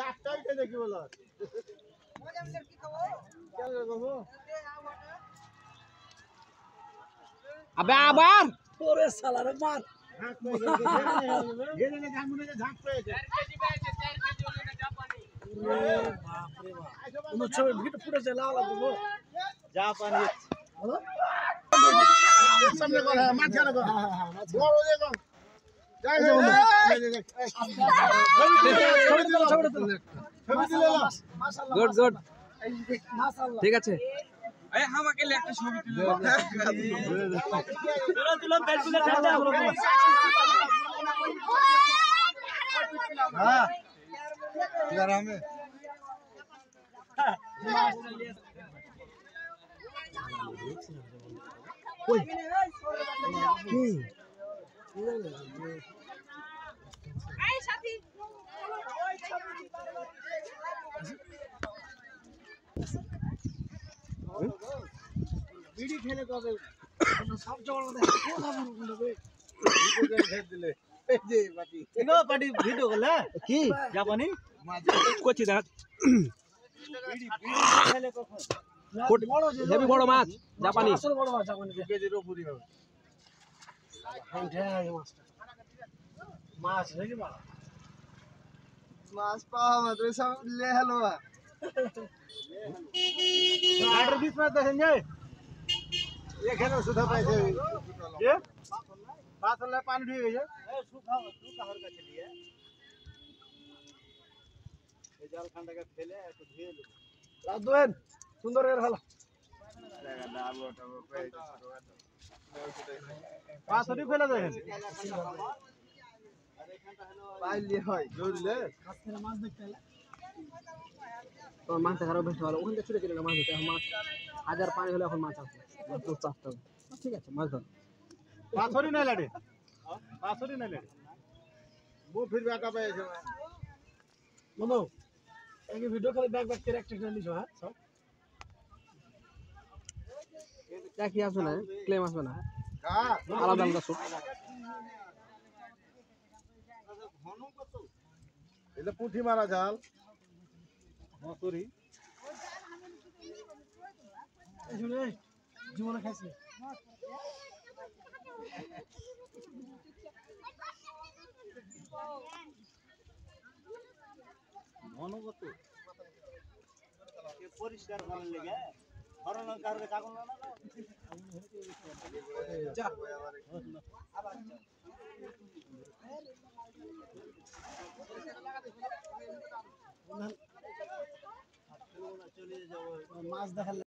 একটাই দেখি বলো আবে আবার ওরে শালা রে মার ফুটেছে লাল জাপানি গুড গুড ঠিক আছে আমাকে একটা ছবি বিড়ি খেলে কবে সব জগৎ দিলে পার্টি ভিডিও করলে কি জাপানি করছি দেখ খেলে কখন হেভি বড় মাছ জাপানি আসল বড় মাছ জাপানি কেজির উপরই হবে মাছ নাকি মাছ মাছ পাওয়া মাত্র সব লে হলো গাড়ির बीच में देखेंगे ये खेलो सुधा पाइसे ये पाथर ले पानी ढुक गई है ए सूखा हल्का चलिए ये जाल खंडा का खेले तो ढेल রাজদোয়েন সুন্দর এর ভালো पाथरी फेला देखें पाइले হয় জুড়লে আজকে মাছ দেখতে এলে তো মাছ দেখারও বেশ ভালো ওখান থেকে ছুটে চলে মাছ ধরতে এখন মাছ হাজার পানি হলে এখন মাছ আসবে তো চাপতে হবে ঠিক আছে মাছ ধর पाथरी नहीं लड़े पाथरी नहीं लड़े वो फिर बैका पे বন্ধু এই ভিডিও করে ব্যাক ব্যাক করে একটা করে নিছো হ্যাঁ সব কি আসবে না ক্লেম আসবে না हां আলাদা আলাদা সুট এটা পুঁটি মারা জাল মসুরি এই শুনে জীবনে খাইছি ঘনগত পরিষ্কার করার লেগে ধরনের কারণে কাগজ না যা আবার চলে যাবো মাছ দেখালে